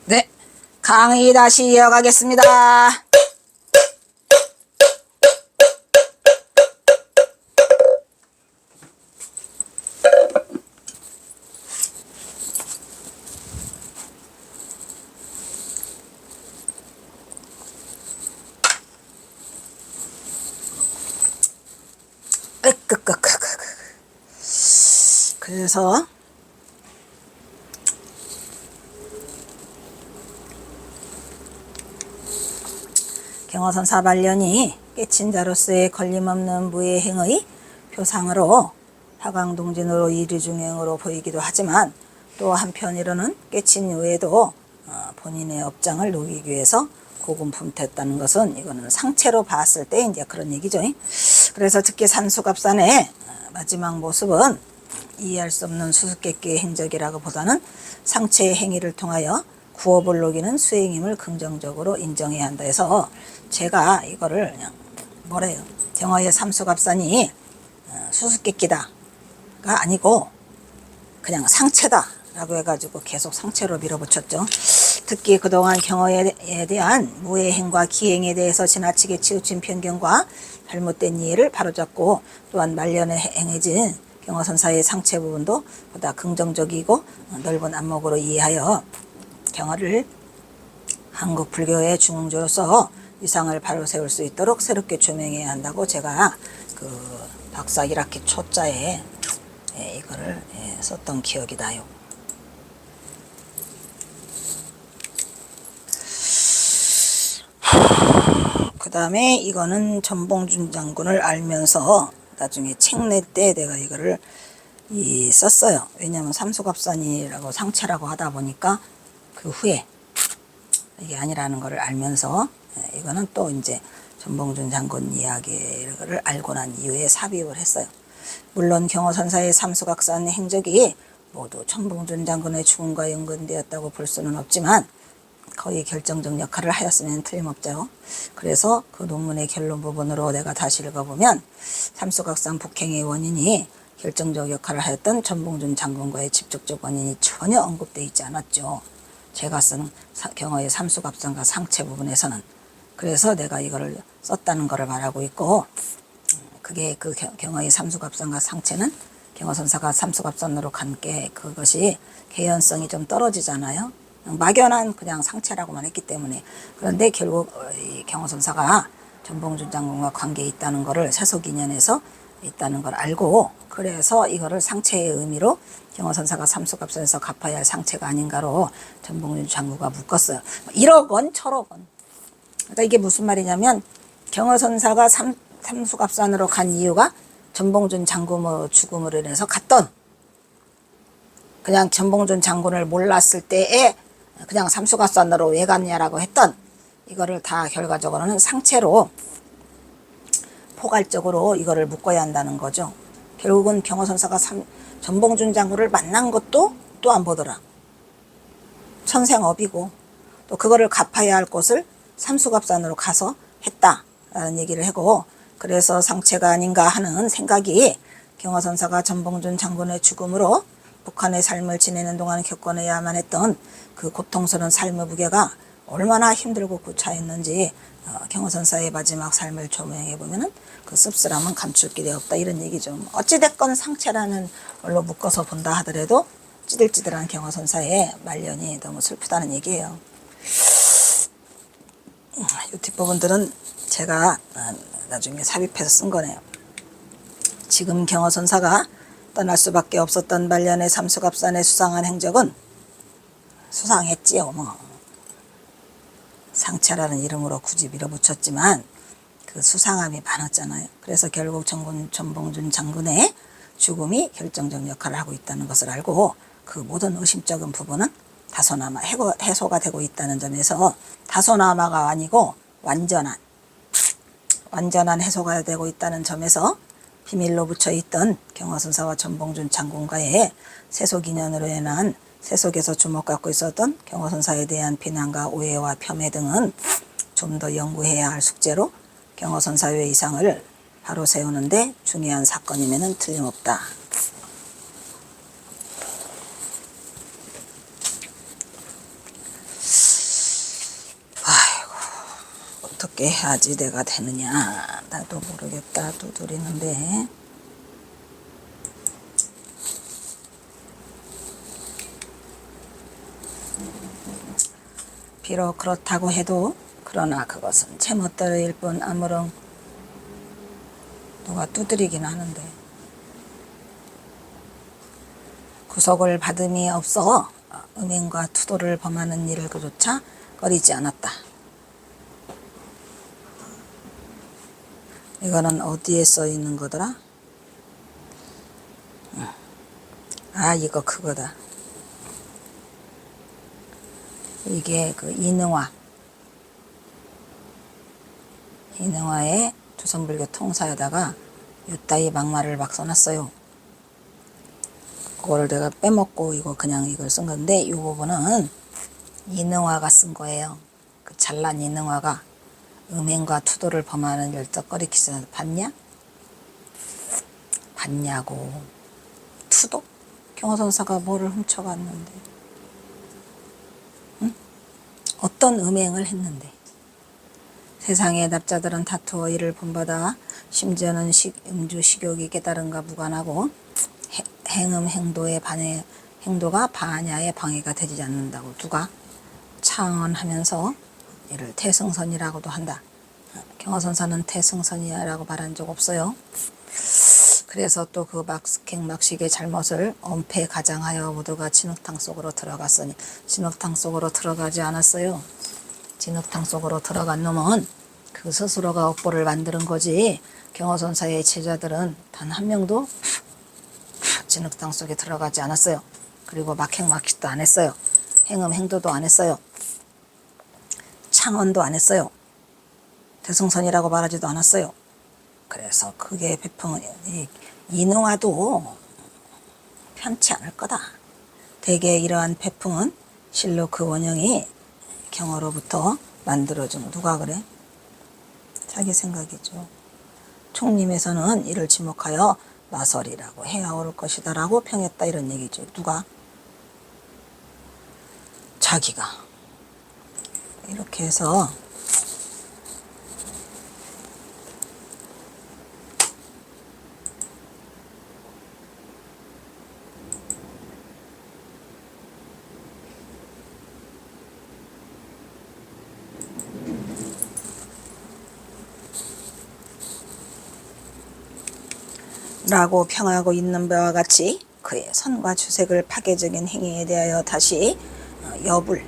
네, 강의 다시 이어가겠습니다. 그래서 경어선 사발련이 깨친 자로서의 걸림없는 무예행의 표상으로 화강동진으로 이리중행으로 보이기도 하지만 또 한편으로는 깨친 이후에도 본인의 업장을 녹이기 위해서 고군분투했다는 것은 이거는 상체로 봤을 때 이제 그런 얘기죠. 그래서 특히 산수갑산의 마지막 모습은 이해할 수 없는 수수께끼의 행적이라고 보다는 상체의 행위를 통하여 구업을 녹이는 수행임을 긍정적으로 인정해야 한다 해서 제가 이거를 그냥 뭐래요, 경어의 삼수갑산이 수수께끼다가 아니고 그냥 상체다 라고 해가지고 계속 상체로 밀어붙였죠. 특히 그동안 경어에 대한 무예행과 기행에 대해서 지나치게 치우친 편견과 잘못된 이해를 바로잡고 또한 말년에 행해진 경어선사의 상체 부분도 보다 긍정적이고 넓은 안목으로 이해하여 경어를 한국 불교의 중흥조로서 위상을 바로 세울 수 있도록 새롭게 조명해야 한다고 제가 그 박사 1학기 초자에 이거를 썼던 기억이 나요. 그 다음에 이거는 전봉준 장군을 알면서 나중에 책 낼 때 내가 이거를 썼어요. 왜냐하면 삼수갑산이라고 상체라고 하다 보니까 그 후에 이게 아니라는 것을 알면서 이거는 또 이제 전봉준 장군 이야기를 알고 난 이후에 삽입을 했어요. 물론 경어선사의 삼수각산 행적이 모두 전봉준 장군의 죽음과 연관되었다고 볼 수는 없지만 거의 결정적 역할을 하였으면 틀림없죠. 그래서 그 논문의 결론 부분으로 내가 다시 읽어보면 삼수각산 북행의 원인이 결정적 역할을 하였던 전봉준 장군과의 직접적 원인이 전혀 언급되어 있지 않았죠. 제가 쓴 경어의 삼수갑산과 상체 부분에서는. 그래서 내가 이거를 썼다는 것을 말하고 있고, 그게 그 경어의 삼수갑산과 상체는 경어선사가 삼수갑산으로 간 게 그것이 개연성이 좀 떨어지잖아요. 막연한 그냥 상체라고만 했기 때문에. 그런데 결국 이 경어선사가 전봉준 장군과 관계에 있다는 것을 세속인연에서 있다는 걸 알고, 그래서 이거를 상체의 의미로 경어선사가 삼수갑산에서 갚아야 할 상체가 아닌가로 전봉준 장군과 묶었어요. 1억 원, 1,000억 원. 그러니까 이게 무슨 말이냐면 경어선사가 삼수갑산으로 간 이유가 전봉준 장군의 죽음으로 인해서 갔던, 그냥 전봉준 장군을 몰랐을 때에 그냥 삼수갑산으로 왜 갔냐라고 했던, 이거를 다 결과적으로는 상체로 포괄적으로 이거를 묶어야 한다는 거죠. 결국은 경어선사가 전봉준 장군을 만난 것도 또 안 보더라. 천생업이고 또 그거를 갚아야 할 곳을 삼수갑산으로 가서 했다라는 얘기를 하고, 그래서 상체가 아닌가 하는 생각이 경어선사가 전봉준 장군의 죽음으로 북한의 삶을 지내는 동안 겪어내야만 했던 그 고통스러운 삶의 무게가 얼마나 힘들고 구차했는지 경어선사의 마지막 삶을 조명해 보면은 그 씁쓸함은 감출 길이 없다, 이런 얘기죠. 어찌됐건 상체라는 걸로 묶어서 본다 하더라도 찌들찌들한 경어선사의 말년이 너무 슬프다는 얘기예요. 이 뒷부분들은 제가 나중에 삽입해서 쓴 거네요. 지금 경어선사가 떠날 수밖에 없었던 말년의 삼수갑산의 수상한 행적은 수상했지요. 상체라는 이름으로 굳이 밀어붙였지만 그 수상함이 많았잖아요. 그래서 결국 전봉준 장군의 죽음이 결정적 역할을 하고 있다는 것을 알고, 그 모든 의심적인 부분은 다소나마 해소가 되고 있다는 점에서, 다소나마가 아니고 완전한 해소가 되고 있다는 점에서 비밀로 붙여있던 경어선사와 전봉준 장군과의 세속인연으로 인한 세속에서 주목받고 있었던 경어선사에 대한 비난과 오해와 폄훼 등은 좀 더 연구해야 할 숙제로 경어선사의 이상을 바로 세우는데 중요한 사건임에는 틀림없다. 어떻게 해야지 내가 되느냐. 나도 모르겠다. 두드리는데. 비록 그렇다고 해도 그러나 그것은 제멋대로일 뿐 아무런 누가 두드리긴 하는데 구속을 받음이 없어 음행과 투도를 범하는 일을 그조차 꺼리지 않았다. 이거는 어디에 써 있는 거더라? 아, 이거 그거다. 이게 그 이능화의 조선불교 통사에다가 요따위 막말을 막 써놨어요. 그거를 내가 빼먹고 이거 그냥 이걸 쓴 건데 이 부분은 이능화가 쓴 거예요. 그 잘난 이능화가 음행과 투도를 범하는 열정거리 기사 봤냐? 봤냐고. 투도? 경호선사가 뭐를 훔쳐갔는데 응? 어떤 음행을 했는데 세상의 납자들은 다투어 이를 본받아 심지어는 음주 식욕이 깨달음과 무관하고 행음 행도의 행도가 반야의 방해가 되지 않는다고 누가 창언하면서 이를 태승선이라고도 한다. 경허선사는 태승선이라고 말한 적 없어요. 그래서 또 그 막식의 잘못을 엄폐 가장하여 모두가 진흙탕 속으로 들어갔으니 진흙탕 속으로 들어가지 않았어요. 진흙탕 속으로 들어간 놈은 그 스스로가 업보를 만드는 거지 경허선사의 제자들은 단 한 명도 진흙탕 속에 들어가지 않았어요. 그리고 막식도 안 했어요. 행음 행도도 안 했어요. 창언도 안 했어요. 대승선이라고 말하지도 않았어요. 그래서 그게 이능화도 편치 않을 거다. 대개 이러한 배풍은 실로 그 원형이 경어로부터 만들어준 누가 그래? 자기 생각이죠. 총림에서는 이를 지목하여 마설이라고 해야 올 것이다 라고 평했다 이런 얘기죠. 누가? 자기가. 이렇게 해서 라고 평하고 있는 바와 같이 그의 선과 주색을 파괴적인 행위에 대하여 다시 여불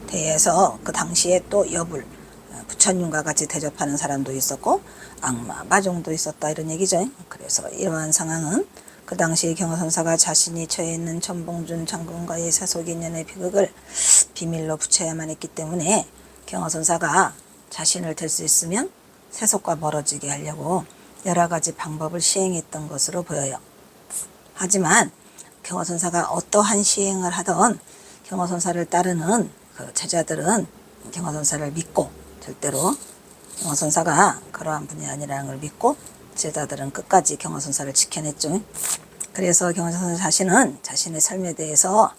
대해서 그 당시에 또 여불 부처님과 같이 대접하는 사람도 있었고 악마 마종도 있었다 이런 얘기죠. 그래서 이러한 상황은 그 당시 경허선사가 자신이 처해 있는 천봉준 장군과의 세속 인연의 비극을 비밀로 붙여야만 했기 때문에 경허선사가 자신을 될 수 있으면 세속과 멀어지게 하려고 여러 가지 방법을 시행했던 것으로 보여요. 하지만 경허선사가 어떠한 시행을 하던 경허선사를 따르는 그 제자들은 경허선사를 믿고 절대로 경허선사가 그러한 분이 아니라는 걸 믿고 제자들은 끝까지 경허선사를 지켜냈죠. 그래서 경허선사 자신은 자신의 삶에 대해서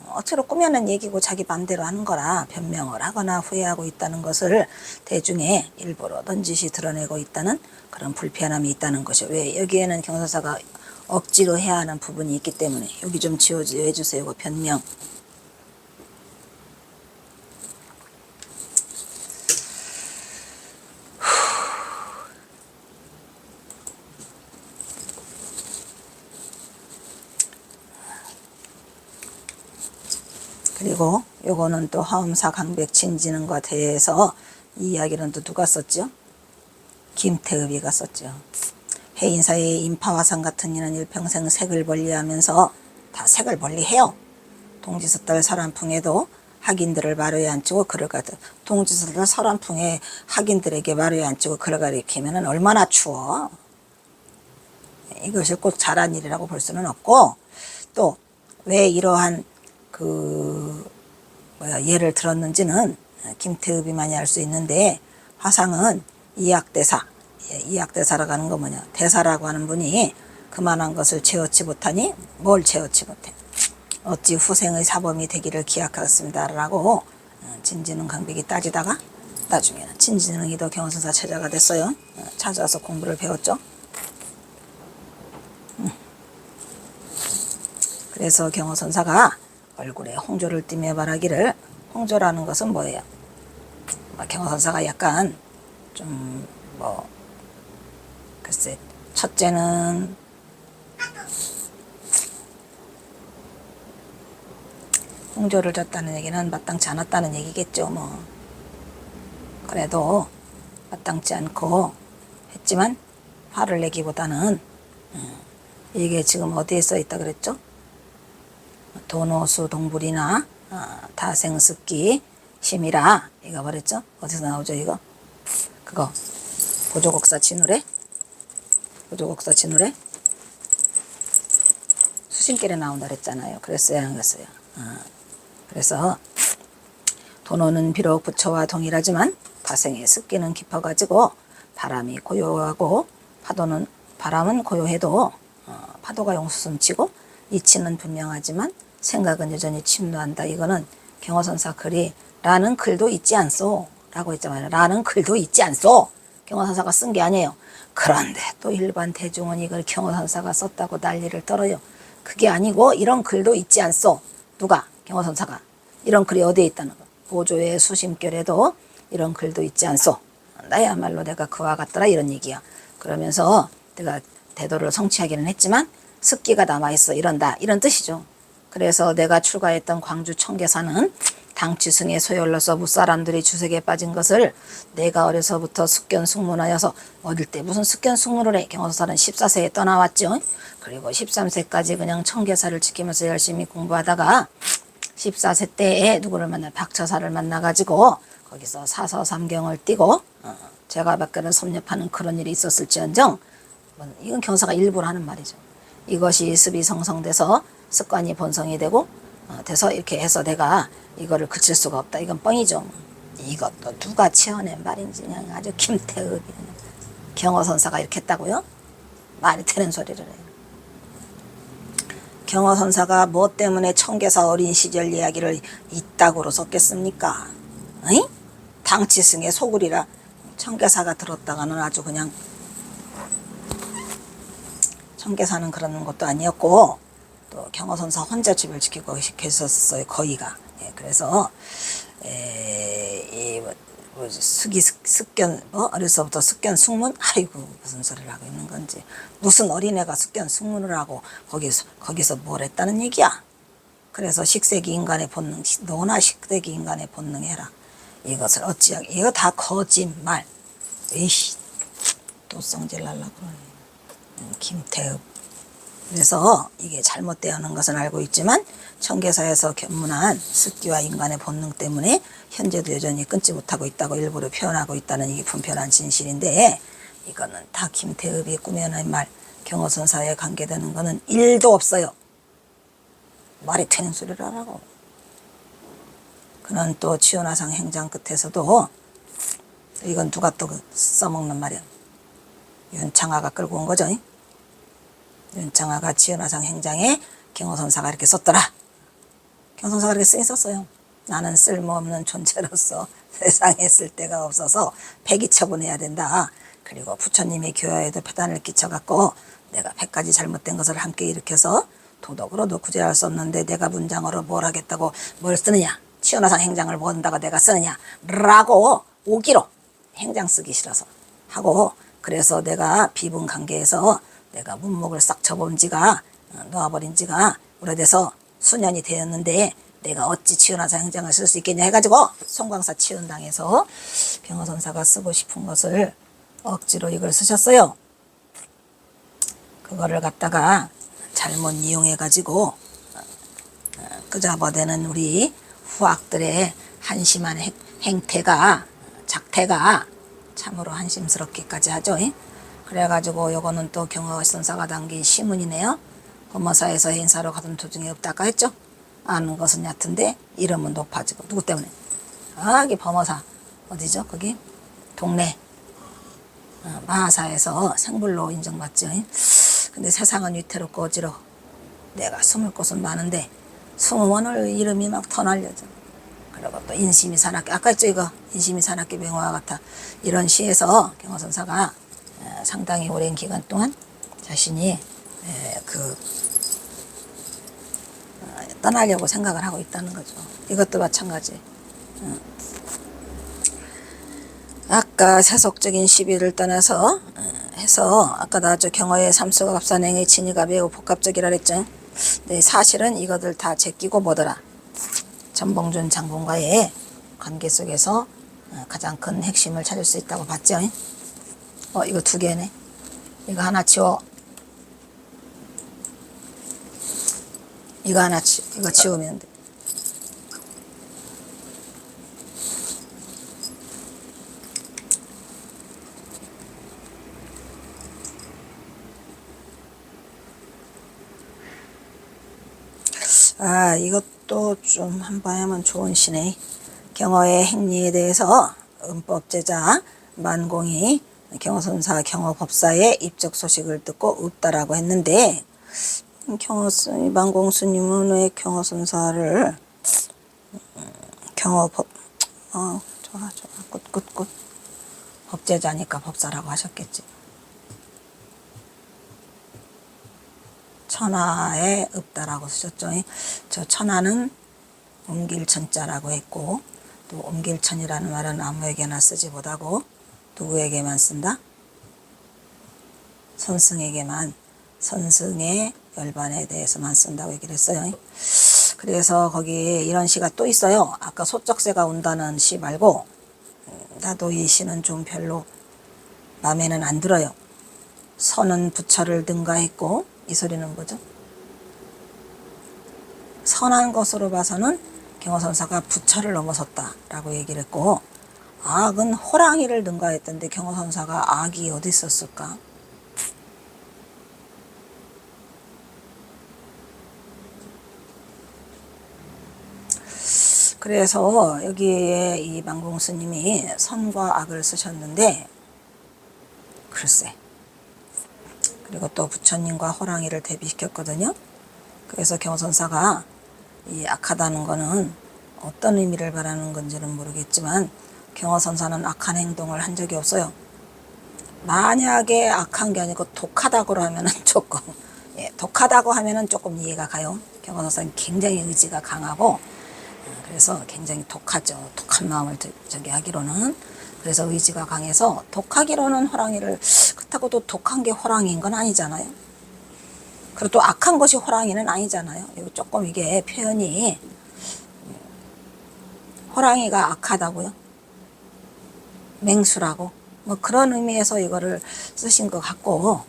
억지로 꾸며낸 얘기고 자기 맘대로 하는 거라 변명을 하거나 후회하고 있다는 것을 대중에 일부러 넌지시 드러내고 있다는 그런 불편함이 있다는 것이죠. 왜? 여기에는 경허선사가 억지로 해야 하는 부분이 있기 때문에 여기 좀 지워주세요. 그 변명. 그리고 요거는 또 화엄사 강백 진지능과 대해서 이 이야기는 또 누가 썼죠? 김태읍이가 썼죠. 해인사의 인파화상 같은 이는 일평생 색을 멀리하면서 다 색을 멀리해요. 동지서달 설한풍에도 학인들을 마루에 앉히고 글을 가득 동지서달 설한풍에 학인들에게 마루에 앉히고 글을 가리키면 얼마나 추워. 이것이 꼭 잘한 일이라고 볼 수는 없고 또 왜 이러한 예를 들었는지는 김태읍이만이 알 수 있는데 화상은 이학대사라고 하는 거 뭐냐 대사라고 하는 분이 그만한 것을 채워치 못하니 뭘 채워치 못해 어찌 후생의 사범이 되기를 기약하겠습니다 라고 진지능 강백이 따지다가 나중에는 진진응이도 경호선사 체자가 됐어요. 찾아와서 공부를 배웠죠. 그래서 경호선사가 얼굴에 홍조를 띠며 말하기를, 홍조라는 것은 뭐예요? 경호선사가 약간 좀 글쎄, 첫째는 홍조를 줬다는 얘기는 마땅치 않았다는 얘기겠죠. 그래도 마땅치 않고 했지만 화를 내기보다는, 이게 지금 어디에 써 있다 그랬죠? 도노수 동불이나 다생습기 심이라, 이거 말했죠? 어디서 나오죠 이거? 그거 보조국사 진우래? 보조국사 진우래? 수신길에 나온다 그랬잖아요. 그랬어요 안 그랬어요? 그래서 도노는 비록 부처와 동일하지만 파생의 습기는 깊어가지고 바람이 고요하고 바람은 고요해도 파도가 용수숨치고 이치는 분명하지만 생각은 여전히 침노한다. 이거는 경호선사 글이 라는 글도 있지 않소 라고 했잖아요. 라는 글도 있지 않소. 경호선사가 쓴 게 아니에요. 그런데 또 일반 대중은 이걸 경호선사가 썼다고 난리를 떨어요. 그게 아니고 이런 글도 있지 않소. 누가? 경호선사가. 이런 글이 어디에 있다는 거. 보조의 수심결에도 이런 글도 있지 않소. 나야말로 내가 그와 같더라 이런 얘기야. 그러면서 내가 대도를 성취하기는 했지만 습기가 남아있어 이런다 이런 뜻이죠. 그래서 내가 출가했던 광주 청계사는 당취승의 소열로서 무사람들이 주색에 빠진 것을 내가 어려서부터 숙견숙문하여서, 어릴 때 무슨 숙견숙문을 해. 경호선사는 14세에 떠나왔죠. 그리고 13세까지 그냥 청계사를 지키면서 열심히 공부하다가 14세 때에 누구를 만나, 박처사를 만나가지고 거기서 사서삼경을 띠고 제가 밖에는 섭렵하는 그런 일이 있었을지언정, 이건 경사가 일부러 하는 말이죠. 이것이 습이 성성돼서 습관이 본성이 되고 돼서 이렇게 해서 내가 이거를 그칠 수가 없다. 이건 뻥이죠. 이것도 누가 치어낸 말인지 그냥 아주 김태읍이, 경호선사가 이렇게 했다고요? 말이 되는 소리를 해요. 경호선사가 뭐 때문에 청계사 어린 시절 이야기를 이따구로 썼겠습니까? 어이? 당치승의 소굴이라 청계사가 들었다가는 아주 그냥, 청계사는 그런 것도 아니었고 또 경호선사 혼자 집을 지키고 계셨어요. 거의가. 그래서 숙견, 어려서부터 숙견 숙문? 아이고 무슨 소리를 하고 있는 건지. 무슨 어린애가 숙견 숙문을 하고 거기서 뭘 했다는 얘기야. 그래서 식세기 인간의 본능, 너나 식세기 인간의 본능해라. 이것을 어찌하게, 이거 다 거짓말. 에이씨, 또 성질 날라 그러네. 김태읍. 그래서 이게 잘못되어는 것은 알고 있지만 청계사에서 견문한 습기와 인간의 본능 때문에 현재도 여전히 끊지 못하고 있다고 일부러 표현하고 있다는 이게 분편한 진실인데, 이거는 다 김태읍이 꾸며낸 말, 경호선사에 관계되는 거는 1도 없어요. 말이 되는 소리를 하라고. 그는 또 치요나상 행장 끝에서도, 이건 누가 또 써먹는 말이야. 윤창아가 끌고 온 거죠. 윤창아가 치요나상 행장에 경호선사가 이렇게 썼더라. 경호선사가 이렇게 썼어요. 나는 쓸모없는 존재로서 세상에 쓸 데가 없어서 폐기 처분해야 된다. 그리고 부처님의 교화에도 폐단을 끼쳐갖고 내가 100가지 잘못된 것을 함께 일으켜서 도덕으로도 구제할 수 없는데 내가 문장으로 뭘 하겠다고 뭘 쓰느냐. 치요나상 행장을 본다고 내가 쓰느냐. 라고 오기로, 행장 쓰기 싫어서 하고, 그래서 내가 비분관계에서 내가 문목을 싹 접은 지가, 놓아버린 지가 오래돼서 수년이 되었는데 내가 어찌 치요나상 행장을 쓸 수 있겠냐 해가지고 송광사 치운당에서 경호선사가 쓰고 싶은 것을 억지로 이걸 쓰셨어요. 그거를 갖다가 잘못 이용해가지고 끄잡아대는 우리 후학들의 한심한 행태가, 작태가 참으로 한심스럽기까지 하죠. 그래가지고 요거는 또 경호선사가 담긴 시문이네요. 검어사에서 행사로 가던 도중에 없다가 했죠. 아는 것은 얕은데 이름은 높아지고. 누구 때문에? 이게 범어사 어디죠? 거기 동네 마하사에서 생불로 인정받죠. 근데 세상은 위태롭고 어지러워. 내가 숨을 곳은 많은데 숨으면 이름이 막 더 날려져. 그리고 또 인심이 사납게, 아까 했죠 이거, 인심이 사납게 맹호와 같아. 이런 시에서 경호선사가 상당히 오랜 기간 동안 자신이 떠나려고 생각을 하고 있다는 거죠. 이것도 마찬가지. 아까 세속적인 시비를 떠나서 해서 아까 나왔죠. 경어의 삼수갑산행의 진위가 매우 복합적이라 그랬죠. 네, 사실은 이것들 다 제끼고 뭐더라. 전봉준 장군과의 관계 속에서 가장 큰 핵심을 찾을 수 있다고 봤죠. 이거 두 개네. 이거 하나 치워. 이거 하나 이거 치우면 돼. 이것도 좀 한번 하면 좋은 시네. 경어의 행리에 대해서 은법제자 만공이 경어선사 경어법사의 입적 소식을 듣고 없다라고 했는데, 만공스님은 왜 경어선사를 경어법 좋아 굿 법제자니까 법사라고 하셨겠지. 천하에 없다라고 쓰셨죠. 저 천하는 옮길천자라고 했고, 또 옮길천이라는 말은 아무에게나 쓰지 못하고 누구에게만 쓴다? 선승에게만, 선승의 열반에 대해서만 쓴다고 얘기를 했어요. 그래서 거기에 이런 시가 또 있어요. 아까 소쩍새가 운다는 시 말고, 나도 이 시는 좀 별로 마음에는 안 들어요. 선은 부처를 능가했고, 이 소리는 뭐죠? 선한 것으로 봐서는 경어선사가 부처를 넘어섰다라고 얘기를 했고, 악은 호랑이를 능가했던데 경어선사가 악이 어디 있었을까? 그래서 여기에 이 만공스님이 선과 악을 쓰셨는데, 글쎄. 그리고 또 부처님과 호랑이를 대비시켰거든요. 그래서 경어선사가 이 악하다는 거는 어떤 의미를 말하는 건지는 모르겠지만, 경어선사는 악한 행동을 한 적이 없어요. 만약에 악한 게 아니고 독하다고 하면은 조금, 독하다고 하면은 조금 이해가 가요. 경어선사는 굉장히 의지가 강하고, 그래서 굉장히 독하죠. 독한 마음을 하기로는. 그래서 의지가 강해서 독하기로는 호랑이를, 그렇다고 또 독한 게 호랑이인 건 아니잖아요. 그리고 또 악한 것이 호랑이는 아니잖아요. 조금 이게 표현이, 호랑이가 악하다고요? 맹수라고? 뭐 그런 의미에서 이거를 쓰신 것 같고,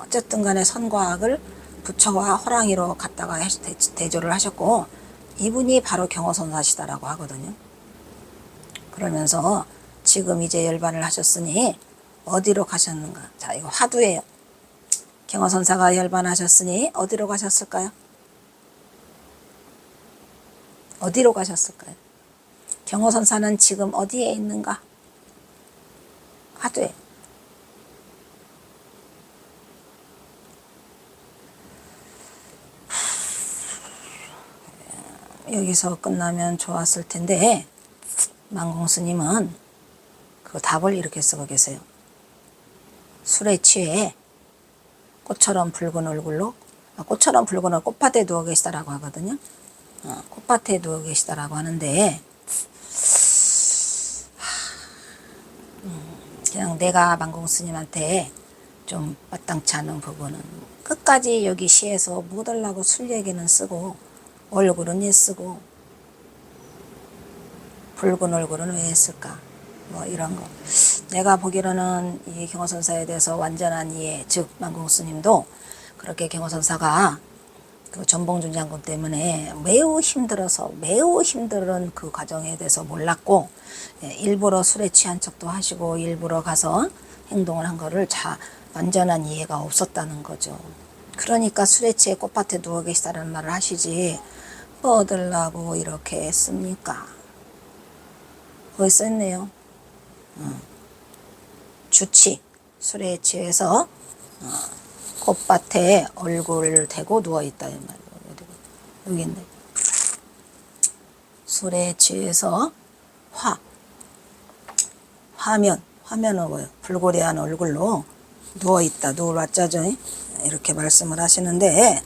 어쨌든 간에 선과 악을 부처와 호랑이로 갖다가 대조를 하셨고, 이분이 바로 경어선사시다라고 하거든요. 그러면서 지금 이제 열반을 하셨으니 어디로 가셨는가? 자, 이거 화두예요. 경어선사가 열반하셨으니 어디로 가셨을까요? 어디로 가셨을까요? 경어선사는 지금 어디에 있는가? 화두에. 여기서 끝나면 좋았을 텐데, 만공스님은 그 답을 이렇게 쓰고 계세요. 술에 취해 꽃처럼 붉은 얼굴로, 꽃처럼 붉은 얼굴, 꽃밭에 누워 계시다라고 하거든요. 꽃밭에 누워 계시다라고 하는데, 그냥 내가 만공스님한테 좀 마땅치 않은 부분은, 끝까지 여기 시에서 못 하려고 술 얘기는 쓰고 얼굴은 예 쓰고, 붉은 얼굴은 왜 했을까? 뭐 이런 거. 내가 보기로는 이 경어선사에 대해서 완전한 이해, 즉 만공스님도 그렇게 경어선사가 그 전봉준 장군 때문에 매우 힘들은 그 과정에 대해서 몰랐고, 일부러 술에 취한 척도 하시고 일부러 가서 행동을 한 거를 완전한 이해가 없었다는 거죠. 그러니까 술에 취해 꽃밭에 누워 계시다는 말을 하시지, 뭐 얻으려고 이렇게 했습니까? 거기 써있네요. 주치, 술에 취해서 꽃밭에 얼굴을 대고 누워있다 이 말이에요. 여기 있네. 술에 취해서 화면은 뭐예요? 불고래한 얼굴로 누워있다, 누울왔자죠. 이렇게 말씀을 하시는데,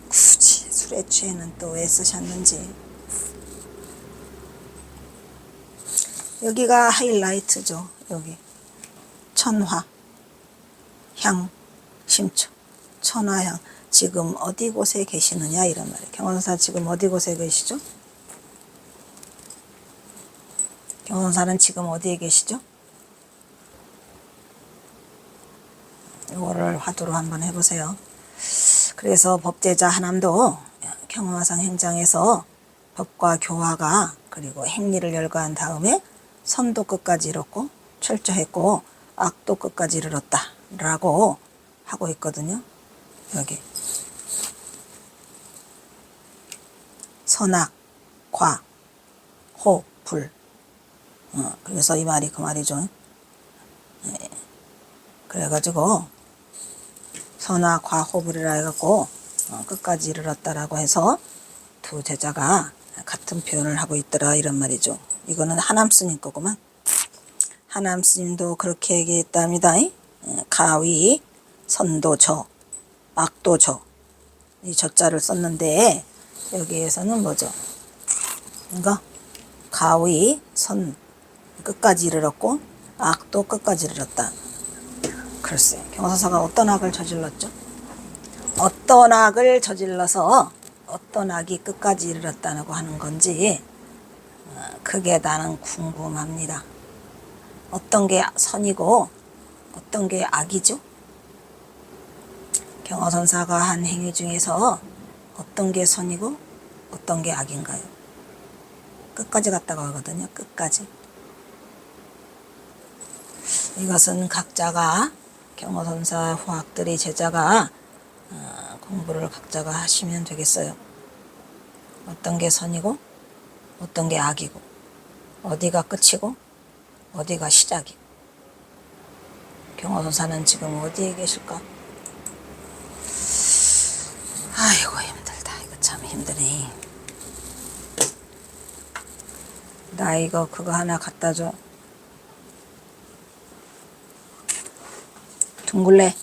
굳이 술에 취해는 또 왜 쓰셨는지. 여기가 하이라이트죠. 여기 천화, 향, 심초, 천화향. 지금 어디 곳에 계시느냐 이런 말이에요. 경원사 지금 어디 곳에 계시죠? 경원사는 지금 어디에 계시죠? 이거를 화두로 한번 해보세요. 그래서 법제자 하남도 경화상 행장에서 법과 교화가 그리고 행리를 열거한 다음에 선도 끝까지 이뤘고 철저했고 악도 끝까지 이르렀다 라고 하고 있거든요. 여기 선악, 과, 호, 불. 그래서 이 말이 그 말이죠. 그래가지고 선악, 과, 호, 불이라 해갖고 끝까지 이르렀다라고 해서 두 제자가 같은 표현을 하고 있더라 이런 말이죠. 이거는 하남 스님 거구만. 하남 스님도 그렇게 얘기했답니다. 가위, 선도저, 악도저. 이 저자를 썼는데 여기에서는 뭐죠? 이거 가위, 선 끝까지 이르렀고 악도 끝까지 이르렀다. 글쎄, 경서사가 어떤 악을 저질렀죠? 어떤 악을 저질러서 어떤 악이 끝까지 이르렀다고 하는 건지 그게 나는 궁금합니다. 어떤 게 선이고 어떤 게 악이죠? 경허선사가 한 행위 중에서 어떤 게 선이고 어떤 게 악인가요? 끝까지 갔다고 하거든요. 끝까지. 이것은 각자가 경허선사 후학들이 제자가 공부를 각자가 하시면 되겠어요. 어떤 게 선이고 어떤 게 악이고 어디가 끝이고 어디가 시작이고. 경허선사는 지금 어디에 계실까? 아이고 힘들다. 이거 참 힘드네. 나 이거 그거 하나 갖다 줘. 둥글레.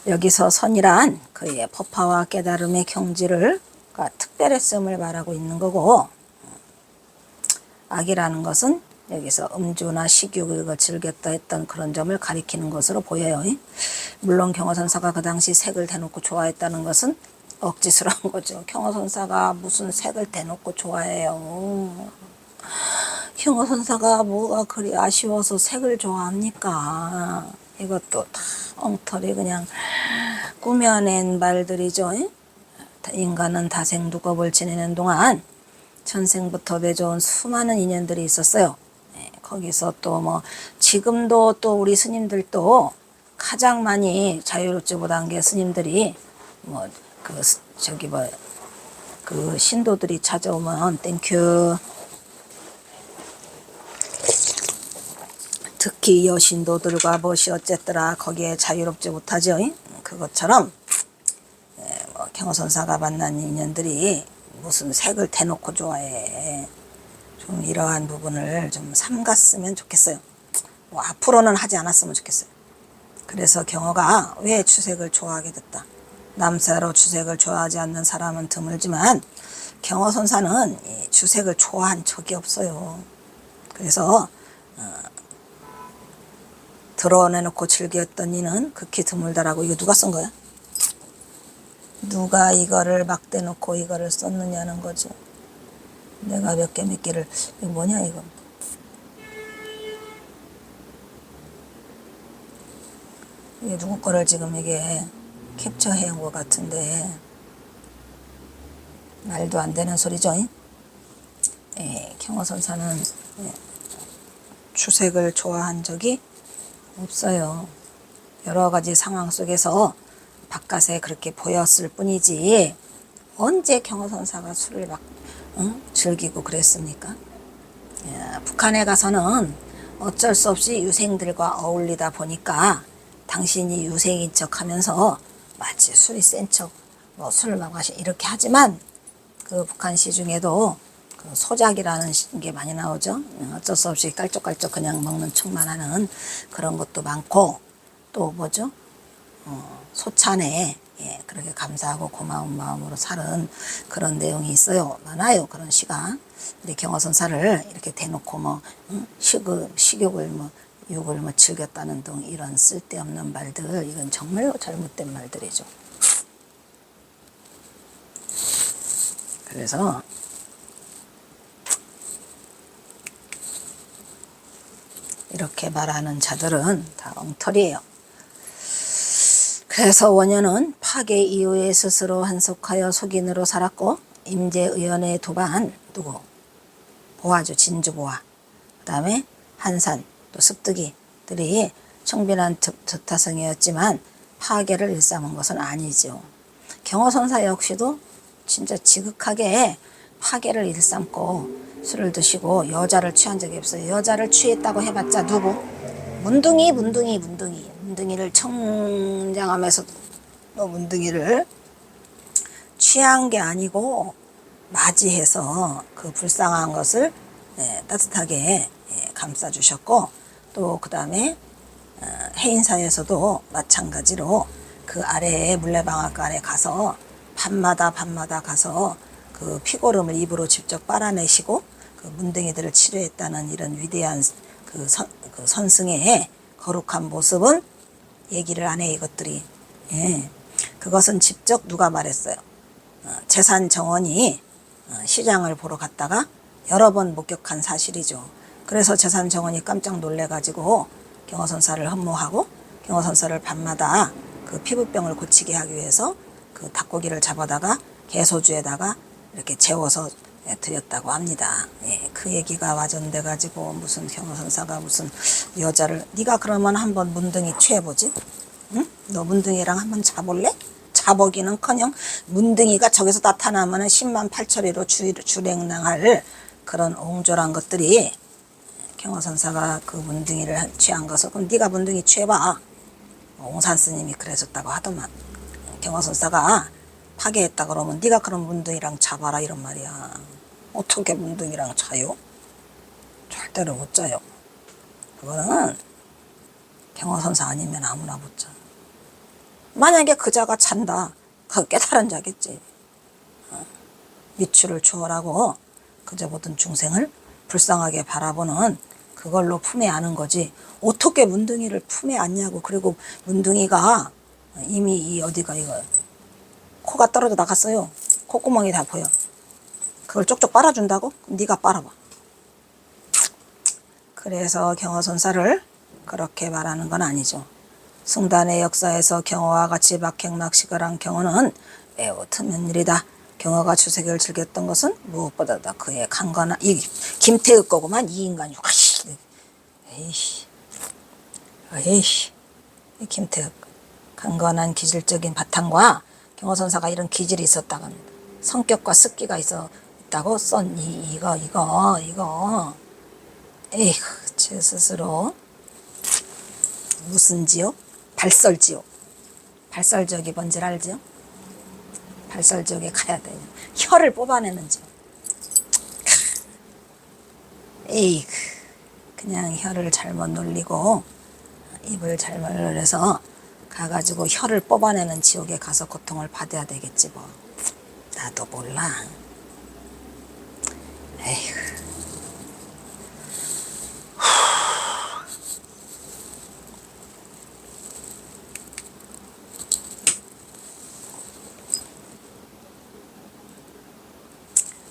여기서 선이란 그의 법화와 깨달음의 경지를 특별했음을 말하고 있는 거고, 악이라는 것은 여기서 음주나 식욕을 즐겼다 했던 그런 점을 가리키는 것으로 보여요. 물론 경허선사가 그 당시 색을 대놓고 좋아했다는 것은 억지스러운 거죠. 경허선사가 무슨 색을 대놓고 좋아해요. 경허선사가 뭐가 그리 아쉬워서 색을 좋아합니까? 이것도 다 엉터리 그냥 꾸며낸 말들이죠. 인간은 다생 두껍을 지내는 동안 전생부터 맺어온 수많은 인연들이 있었어요. 거기서 또 뭐 지금도 또 우리 스님들도 가장 많이 자유롭지 못한 게 스님들이 뭐 그 신도들이 찾아오면 땡큐. 특히 여신도들과 무엇이 어쨌더라 거기에 자유롭지 못하죠. 그것처럼 뭐 경허선사가 만난 인연들이 무슨 색을 대놓고 좋아해. 좀 이러한 부분을 좀 삼갔으면 좋겠어요. 뭐 앞으로는 하지 않았으면 좋겠어요. 그래서 경허가 왜 주색을 좋아하게 됐다. 남사로 주색을 좋아하지 않는 사람은 드물지만 경허선사는 이 주색을 좋아한 적이 없어요. 그래서 드러내놓고 즐겼던 이는 극히 드물다라고. 이거 누가 쓴 거야? 누가 이거를 막 대놓고 이거를 썼느냐는 거죠. 내가 몇 개를 이거 뭐냐 이거. 이게 누구 거를 지금 이게 캡처해 온 것 같은데 말도 안 되는 소리죠. 경허선사는 주색을 좋아한 적이 없어요. 여러 가지 상황 속에서 바깥에 그렇게 보였을 뿐이지 언제 경허선사가 술을 막 즐기고 그랬습니까? 북한에 가서는 어쩔 수 없이 유생들과 어울리다 보니까 당신이 유생인 척 하면서 마치 술이 센 척 뭐 술을 막 마시 이렇게 하지만 그 북한시 중에도 그 소작이라는 게 많이 나오죠. 어쩔 수 없이 깔쪽깔쪽 그냥 먹는 척만 하는 그런 것도 많고, 또 뭐죠? 소찬에 그렇게 감사하고 고마운 마음으로 사는 그런 내용이 있어요. 많아요. 그런 시가. 근데 경어선사를 이렇게 대놓고 뭐 식욕을 뭐 욕을 뭐 즐겼다는 등 이런 쓸데없는 말들, 이건 정말로 잘못된 말들이죠. 그래서 이렇게 말하는 자들은 다 엉터리예요. 그래서 원효는 파괴 이후에 스스로 한속하여 속인으로 살았고, 임재의연의 도반 누구? 보아죠. 진주보아. 그 다음에 한산, 또 습득이들이 청빈한 득타성이었지만 파괴를 일삼은 것은 아니죠. 경어선사 역시도 진짜 지극하게 파괴를 일삼고 술을 드시고 여자를 취한 적이 없어요. 여자를 취했다고 해봤자 누구? 문둥이를 청량하면서도 문둥이를 취한 게 아니고 맞이해서 그 불쌍한 것을 따뜻하게 감싸주셨고, 또 그 다음에 해인사에서도 마찬가지로 그 아래에 물레방앗간 아래 가서 밤마다 가서 그 피고름을 입으로 직접 빨아내시고 그 문둥이들을 치료했다는 이런 위대한 그 선승의 거룩한 모습은 얘기를 안 해. 이것들이 그것은 직접 누가 말했어요? 재산정원이 시장을 보러 갔다가 여러 번 목격한 사실이죠. 그래서 재산정원이 깜짝 놀래가지고 경어선사를 흠모하고 경어선사를 밤마다 그 피부병을 고치게 하기 위해서 그 닭고기를 잡아다가 개소주에다가 이렇게 재워서 드렸다고 합니다. 그 얘기가 와전돼 가지고 무슨 경어선사가 무슨 여자를, 네가 그러면 한번 문둥이 취해보지? 응? 너 문둥이랑 한번 자볼래? 자보기는커녕 문둥이가 저기서 나타나면 10만 8천리로 주랭랑할 그런 옹졸한 것들이, 경어선사가 그 문둥이를 취한 것을 그럼 네가 문둥이 취해봐. 옹산 스님이 그랬었다고 하더만. 경어선사가 파괴했다 그러면 네가 그럼 문둥이랑 자봐라 이런 말이야. 어떻게 문둥이랑 자요? 절대로 못 자요. 그거는 경어선사 아니면 아무나 못 자. 만약에 그 자가 잔다, 그 깨달은 자겠지. 미추를 초월하고 그저 모든 중생을 불쌍하게 바라보는 그걸로 품에 안은 거지. 어떻게 문둥이를 품에 안냐고. 그리고 문둥이가 이미 이 어디가 이거 코가 떨어져 나갔어요. 콧구멍이 다 보여. 그걸 쪽쪽 빨아준다고? 그럼 네가 빨아봐. 그래서 경어선사를 그렇게 말하는 건 아니죠. 승단의 역사에서 경어와 같이 박행락식을 한 경어는 매우 드문 일이다. 경어가 주색을 즐겼던 것은 무엇보다도 그의 강건한, 이 김태읍 거구만. 이 인간이 에이씨 이 김태읍 강건한 기질적인 바탕과 경어선사가 이런 기질이 있었다고, 성격과 습기가 있다고 썬 이거 에이그 제 스스로 무슨 지옥? 발설지옥이 뭔지 알지요? 발설지옥에 가야 돼요. 혀를 뽑아내는 지옥. 에이그 그냥 혀를 잘못 놀리고 입을 잘못 놀려서 가가지고 혀를 뽑아내는 지옥에 가서 고통을 받아야 되겠지 뭐. 나도 몰라. 에이그.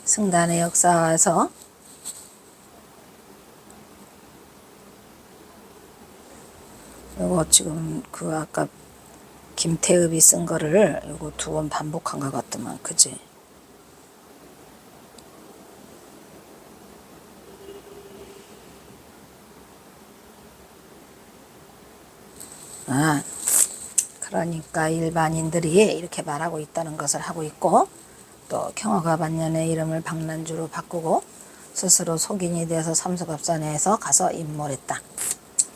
승단의 역사에서 요거 지금 그 아까 김태읍이 쓴 거를 요거 2번 반복한 것 같더만, 그지? 그러니까 일반인들이 이렇게 말하고 있다는 것을 하고 있고, 또 경어가 반년의 이름을 박난주로 바꾸고 스스로 속인이 돼서 삼수갑산에서 가서 임몰했다.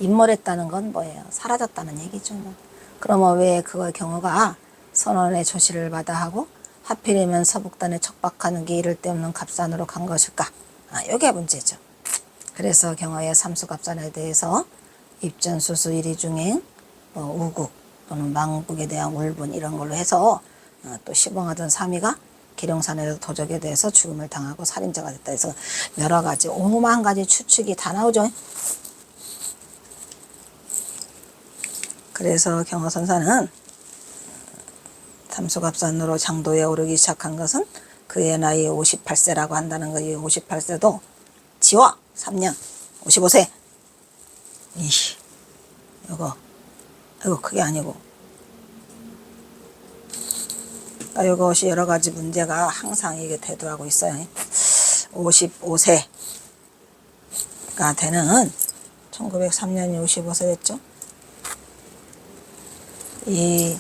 임몰했다는 건 뭐예요? 사라졌다는 얘기죠. 그러면 왜 그걸 경어가 선원의 조시를 받아 하고 하필이면 서북단에 척박하는 게 이를 데 없는 갑산으로 간 것일까? 이게 문제죠. 그래서 경화의 삼수갑산에 대해서 입전수수 일이 중에 우국 또는 망국에 대한 울분 이런 걸로 해서 또 시봉하던 사미가 계룡산에서 도적에 대해서 죽음을 당하고 살인자가 됐다 해서 여러 가지 오만 가지 추측이 다 나오죠. 그래서 경화선사는 삼수갑산으로 장도에 오르기 시작한 것은 그의 나이 58세라고 한다는 거. 이 58세도 지워 3년 55세. 이거 그게 아니고 이것이 여러 가지 문제가 항상 이게 대두하고 있어요. 55세가 되는 1903년이 55세 됐죠. 이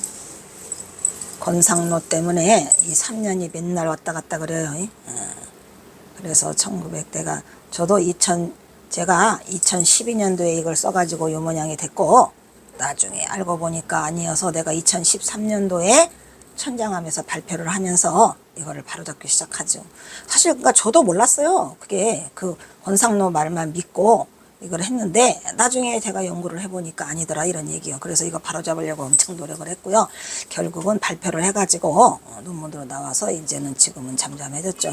건상로 때문에 이 3년이 맨날 왔다 갔다 그래요. 그래서 1900대가 저도 제가 2012년도에 이걸 써가지고 요 모양이 됐고 나중에 알고 보니까 아니어서 내가 2013년도에 천장함에서 발표를 하면서 이거를 바로잡기 시작하죠. 사실 그러니까 저도 몰랐어요. 그게 그 권상로 말만 믿고 이걸 했는데 나중에 제가 연구를 해보니까 아니더라 이런 얘기요. 그래서 이거 바로잡으려고 엄청 노력을 했고요. 결국은 발표를 해가지고 논문으로 나와서 이제는 지금은 잠잠해졌죠.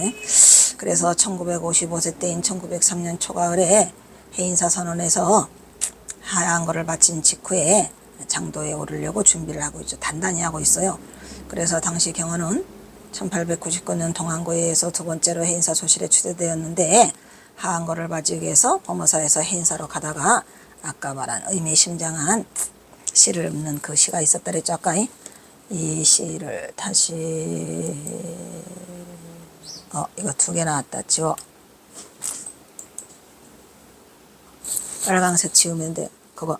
그래서 1955세 때인 1903년 초가을에 해인사 선언에서 하얀 거를 마친 직후에 장도에 오르려고 준비를 하고 있죠. 단단히 하고 있어요. 그래서 당시 경화는 1899년 동안고에서 두 번째로 해인사 소실에 추대되었는데 하얀 거를 맞기 위해서 범어사에서 해인사로 가다가 아까 말한 의미심장한 시를 읊는 그 시가 있었다 그랬죠. 아까 이 시를 다시 이거 2개 나왔다. 지워. 빨강색 지우면 돼요. 그거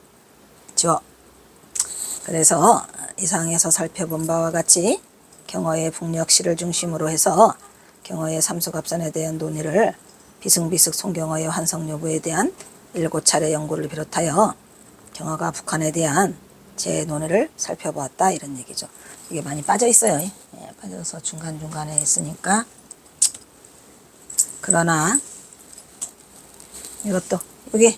지워. 그래서 이상에서 살펴본 바와 같이 경어의 북녘시를 중심으로 해서 경어의 삼수갑산에 대한 논의를 비승비승 송경어의 환성여부에 대한 7차례 연구를 비롯하여 경어가 북한에 대한 제 논의를 살펴보았다 이런 얘기죠. 이게 많이 빠져 있어요. 빠져서 중간중간에 있으니까. 그러나 이것도 여기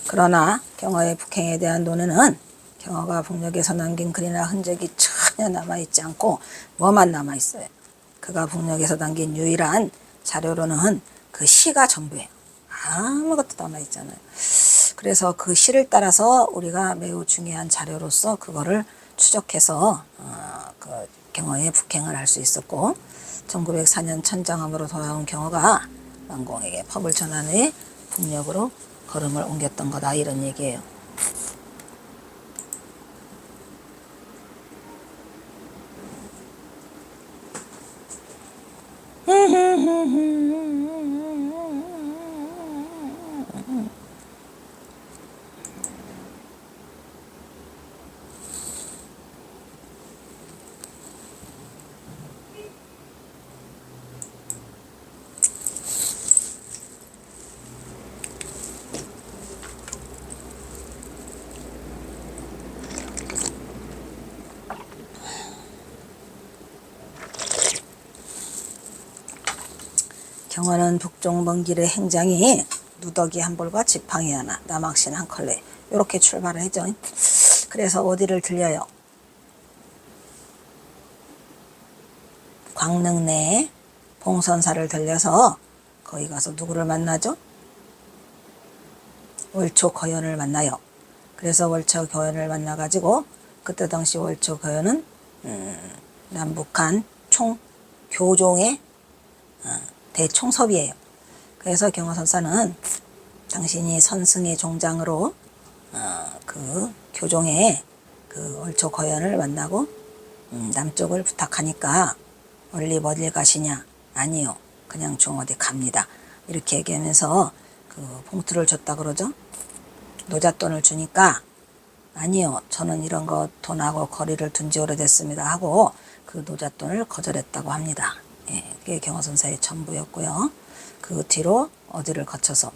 그러나 경어의 북행에 대한 논의는 경어가 북녘에서 남긴 글이나 흔적이 전혀 남아있지 않고 뭐만 남아있어요. 그가 북녘에서 남긴 유일한 자료로는 그 시가 전부예요. 아무것도 남아있잖아요. 그래서 그 시를 따라서 우리가 매우 중요한 자료로서 그거를 추적해서 그 경어의 북행을 할 수 있었고 1904년 천장함으로 돌아온 경어가 만공에게 법을 전한 후에 북녘으로 걸음을 옮겼던 거다 이런 얘기예요. 경화는 북쪽 먼 길의 행장이 누더기 한 볼과 지팡이 하나, 남학신 한 컬레 이렇게 출발을 했죠. 그래서 어디를 들려요? 광릉 내에 봉선사를 들려서 거기 가서 누구를 만나죠? 월초거연을 만나요. 그래서 월초거연을 만나가지고 그때 당시 월초거연은 남북한 교종의 대총섭이에요. 그래서 경화선사는 당신이 선승의 종장으로 그 교종의 그 월초거연을 만나고 남쪽을 부탁하니까 멀리 어딜 가시냐? 아니요. 그냥 좀 어디 갑니다. 이렇게 얘기하면서 그 봉투를 줬다 그러죠. 노잣돈을 주니까 아니요. 저는 이런 거 돈하고 거리를 둔 지 오래됐습니다 하고 그 노잣돈을 거절했다고 합니다. 그게 경화선사의 전부였고요. 그 뒤로 어디를 거쳐서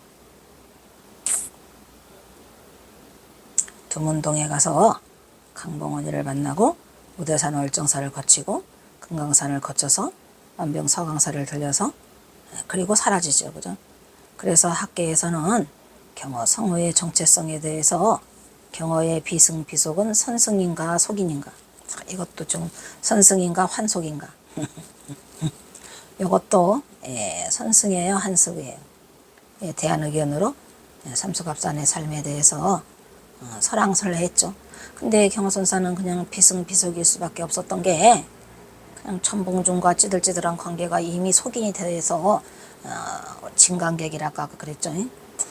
두문동에 가서 강봉원이를 만나고 우대산 월정사를 거치고 금강산을 거쳐서 만병 서강사를 들려서 그리고 사라지죠. 그죠? 그래서 학계에서는 경어 성어의 정체성에 대해서 경어의 비승비속은 선승인가 속인인가, 이것도 좀 선승인가 환속인가 이것도 선승이에요 한속이에요. 대안의견으로 삼수갑산의 삶에 대해서 설왕설래했죠. 근데 경어선사는 그냥 비승비속일 수밖에 없었던 게 그냥 천봉준과 찌들찌들한 관계가 이미 속인이 돼서 진관객이라고 아까 그랬죠.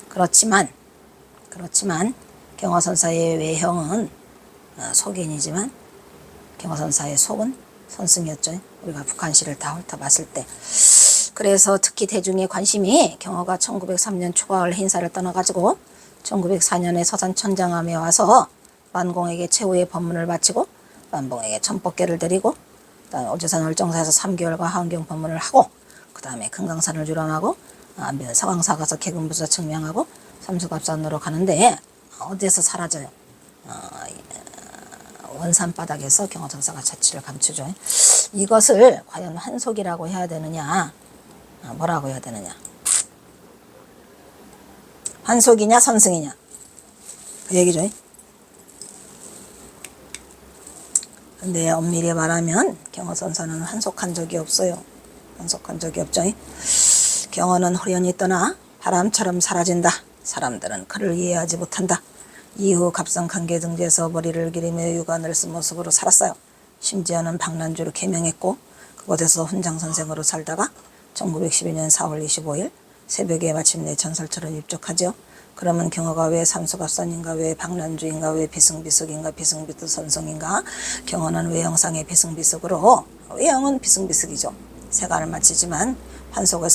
그렇지만 경어선사의 외형은 속인이지만 경어선사의 속은 선승이었죠. 우리가 북한시를 다 훑어봤을 때. 그래서 특히 대중의 관심이 경어가 1903년 초가을 행사를 떠나가지고 1904년에 서산 천장암에 와서 만공에게 최후의 법문을 바치고 만봉에게 천법계를 드리고 오재산 월정사에서 3개월과 하은경 법문을 하고 그 다음에 금강산을 유람하고 안변 서강사 가서 개근부사 증명하고 삼수갑산으로 가는데 어디에서 사라져요? 원산 바닥에서 경어선사가 자취를 감추죠. 이것을 과연 한속이라고 해야 되느냐, 뭐라고 해야 되느냐, 한속이냐 선승이냐, 그 얘기죠. 근데 엄밀히 말하면 경어선사는 한속한 적이 없어요. 한속한 적이 없죠. 경어는 호련히 떠나 바람처럼 사라진다. 사람들은 그를 이해하지 못한다. 이후 갑상관계 등지에서 머리를 기리며 유관을 쓴 모습으로 살았어요. 심지어는 박난주를 개명했고 그곳에서 훈장선생으로 살다가 1912년 4월 25일 새벽에 마침내 전설처럼 입적하죠. 그러면 경어가 왜 삼수갑산인가, 왜 박난주인가, 왜 비승비석인가, 비승비득 선성인가? 경어는 외형상의 비승비석으로, 외형은 비승비석이죠. 세간을 마치지만 한속의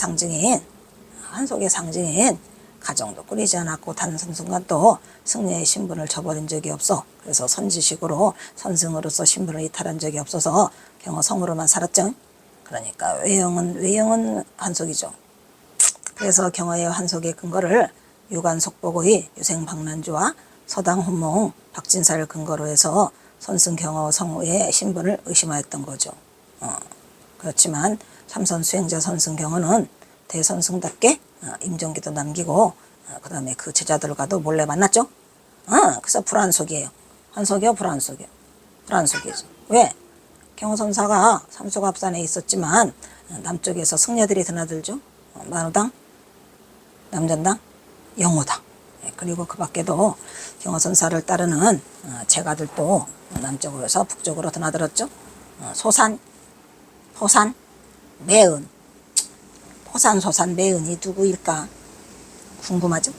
상징인 가정도 꾸리지 않았고 단 한순간도 승려의 신분을 저버린 적이 없어. 그래서 선지식으로 선승으로서 신분을 이탈한 적이 없어서 경어 성으로만 살았죠. 그러니까 외형은 한속이죠. 그래서 경어의 한속의 근거를 유관 속보고의 유생 박난주와 서당 혼몽 박진사를 근거로 해서 선승 경어 성우의 신분을 의심하였던 거죠. 그렇지만 삼선 수행자 선승 경어는 대선승답게 임종기도 남기고 그 다음에 그 제자들과도 몰래 만났죠. 그래서 불한속이에요. 한속이요, 불한속이요. 불한속이죠. 왜? 경어선사가 삼수갑산에 있었지만 남쪽에서 승려들이 드나들죠. 만우당, 남전당, 영호당, 그리고 그 밖에도 경어선사를 따르는 제가들도 남쪽으로서 북쪽으로 드나들었죠. 소산, 매은, 포산, 매은이 누구일까 궁금하죠.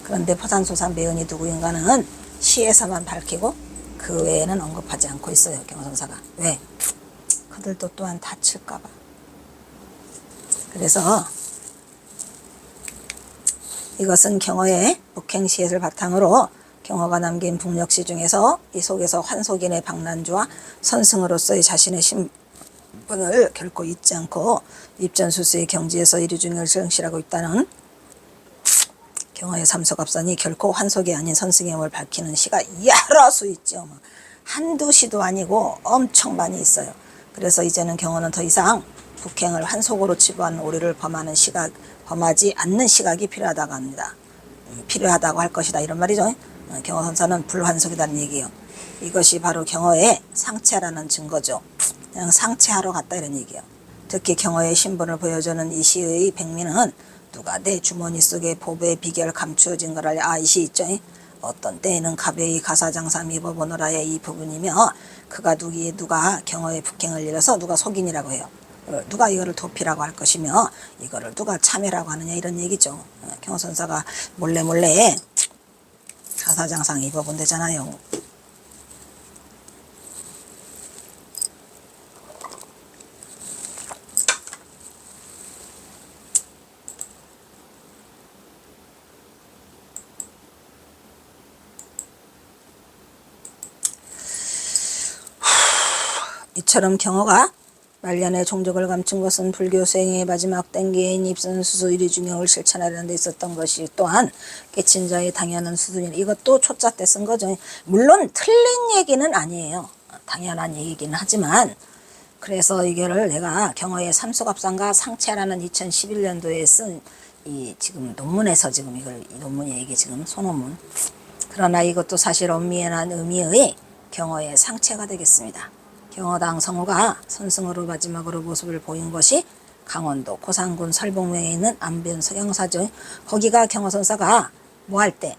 그런데 포산, 소산, 매은이 누구인가는 시에서만 밝히고 그 외에는 언급하지 않고 있어요. 경어선사가. 왜? 그들도 또한 다칠까봐. 그래서 이것은 경어의 북행시를 바탕으로 경어가 남긴 북력시 중에서 이 속에서 환속인의 박난주와 선승으로서의 자신의 신분을 결코 잊지 않고 입전수수의 경지에서 이류중을 정실하고 있다는 경어의 삼수갑산이 결코 환속이 아닌 선승임을 밝히는 시가 여러 수 있죠. 한두 시도 아니고 엄청 많이 있어요. 그래서 이제는 경어는 더 이상 북행을 환속으로 치부하는 오류를 범하지 않는 시각이 필요하다고 합니다. 필요하다고 할 것이다 이런 말이죠. 경어선사는 불환속이라는 얘기예요. 이것이 바로 경어의 상체라는 증거죠. 그냥 상체하러 갔다 이런 얘기예요. 특히 경어의 신분을 보여주는 이 시의 백미는 누가 내 주머니 속에 보배의 비결 감추어진 걸 이 시 있죠. 어떤 때에는 가벼이 가사장삼 입어보노라의 이 부분이며 그가 누가 경어의 북행을 이뤄서 누가 속인이라고 해요. 누가 이거를 도피라고 할 것이며 이거를 누가 참회라고 하느냐 이런 얘기죠. 경어선사가 몰래 가사장상 입어본대잖아요. 이처럼 경어가 말년에 종족을 감춘 것은 불교 수행의 마지막 단계인 입선 수수 일위중용을 실천하려는 데 있었던 것이 또한 깨친 자의 당연한 수준이 이것도 초짜 때 쓴 거죠. 물론 틀린 얘기는 아니에요. 당연한 얘기긴 하지만 그래서 이거를 내가 경어의 삼수갑산과 상체라는 2011년도에 쓴 이 지금 논문에서 지금 이걸 이 논문이 이게 지금 소논문. 그러나 이것도 사실 엄밀한 의미의 경어의 상체가 되겠습니다. 경어당 성우가 선승으로 마지막으로 모습을 보인 것이 강원도 고산군 설봉명에 있는 안변 석양사죠. 거기가 경어선사가 뭐 할 때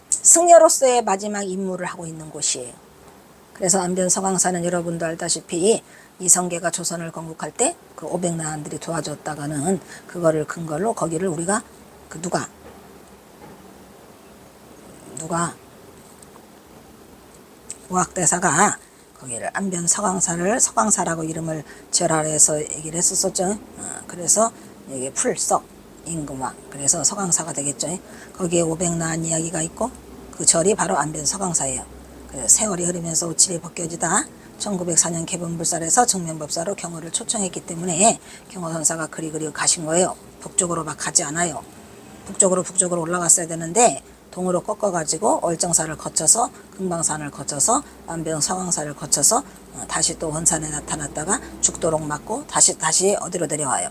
승려로서의 마지막 임무를 하고 있는 곳이에요. 그래서 안변 석양사는 여러분도 알다시피 이성계가 조선을 건국할 때 그 500나한들이 도와줬다가는 그거를 근거로 거기를 우리가 그 누가 우학대사가 거기를 안변 석왕사를 석왕사라고 이름을 절하해서 얘기를 했었죠. 그래서 이게 풀석 임금왕 그래서 석왕사가 되겠죠. 거기에 500나한 이야기가 있고 그 절이 바로 안변 석왕사예요. 그래서 세월이 흐르면서 오칠이 벗겨지다 1904년 개분불살에서 정면법사로 경호를 초청했기 때문에 경호선사가 그리 가신 거예요. 북쪽으로 막 가지 않아요. 북쪽으로 올라갔어야 되는데 동으로 꺾어가지고 얼정사를 거쳐서 금방산을 거쳐서 안병 서왕사를 거쳐서 다시 또 원산에 나타났다가 죽도록 맞고 다시 어디로 내려와요.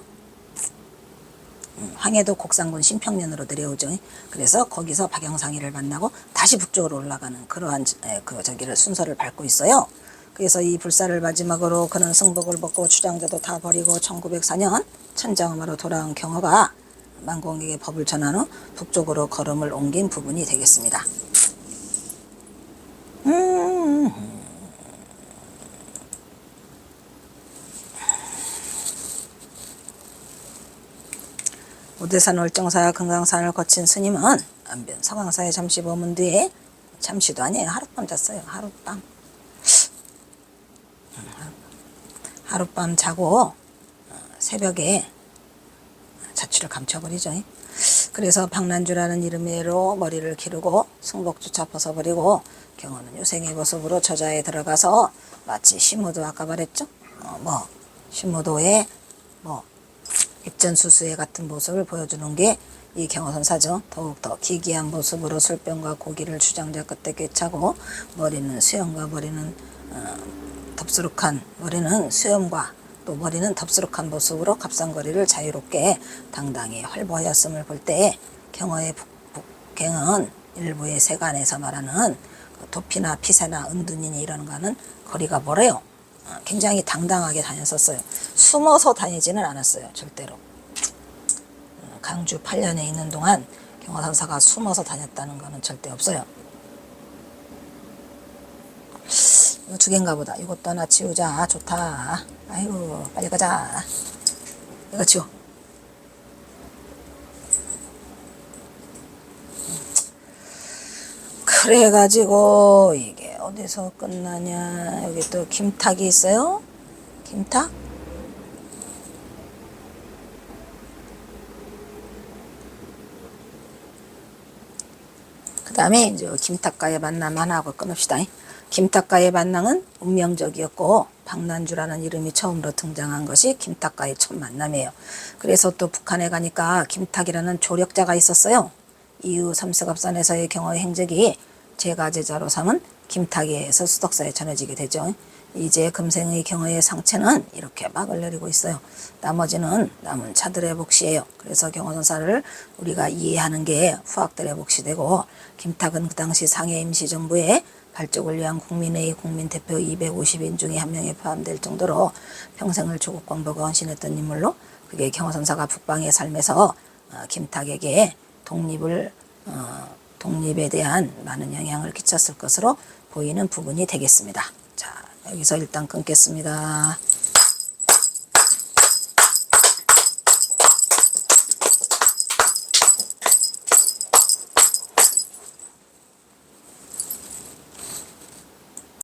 황해도 곡산군 신평면으로 내려오죠. 그래서 거기서 박영상이를 만나고 다시 북쪽으로 올라가는 그러한 저기를 순서를 밟고 있어요. 그래서 이 불사를 마지막으로 그는 승복을 벗고 주장자도 다 버리고 1904년 천장음으로 돌아온 경어가 만공에게 법을 전한 후 북쪽으로 걸음을 옮긴 부분이 되겠습니다. 오대산 월정사와 금강산을 거친 스님은 안변 서강사에 잠시 머문 뒤에 잠시도 아니에요. 하룻밤 잤어요. 하룻밤 자고 새벽에 자취를 감춰버리죠. 그래서 박난주라는 이름으로 머리를 기르고 승복조차 벗어버리고 경호는 유생의 모습으로 저자에 들어가서 마치 시무도 아까 말했죠. 시무도의 입전수수의 같은 모습을 보여주는 게 이 경호선사죠. 더욱더 기기한 모습으로 술병과 고기를 주장자 끝에 꿰차고 머리는 수염과 머리는 수염과 또 머리는 덥수룩한 모습으로 갑상거리를 자유롭게 당당히 활보하였음을 볼 때 경어의 북행은 일부의 세간에서 말하는 도피나 피세나 은둔이니 이런 거는 거리가 멀어요. 굉장히 당당하게 다녔었어요. 숨어서 다니지는 않았어요. 절대로. 강주 8년에 있는 동안 경어선사가 숨어서 다녔다는 거는 절대 없어요. 이거 2개인가 보다. 이것도 하나 치우자. 좋다. 아이고 빨리 가자. 이거 치워. 그래가지고 이게 어디서 끝나냐. 여기 또 김탁이 있어요. 김탁? 그 다음에 이제 김탁과의 만남 하나 하고 끊읍시다. 김탁과의 만남은 운명적이었고 박난주라는 이름이 처음으로 등장한 것이 김탁과의 첫 만남이에요. 그래서 또 북한에 가니까 김탁이라는 조력자가 있었어요. 이후 삼수갑산에서의 경어의 행적이 제가 제자로 삼은 김탁에 의해서 수덕사에 전해지게 되죠. 이제 금생의 경어의 상체는 이렇게 막을 내리고 있어요. 나머지는 남은 차들의 몫이에요. 그래서 경어선사를 우리가 이해하는 게 후학들의 몫이 되고 김탁은 그 당시 상해 임시정부의 발족을 위한 국민회의 국민대표 250인 중에 한 명에 포함될 정도로 평생을 조국 광복에 헌신했던 인물로 그게 경어선사가 북방의 삶에서 김탁에게 독립에 대한 많은 영향을 끼쳤을 것으로 보이는 부분이 되겠습니다. 자, 여기서 일단 끊겠습니다.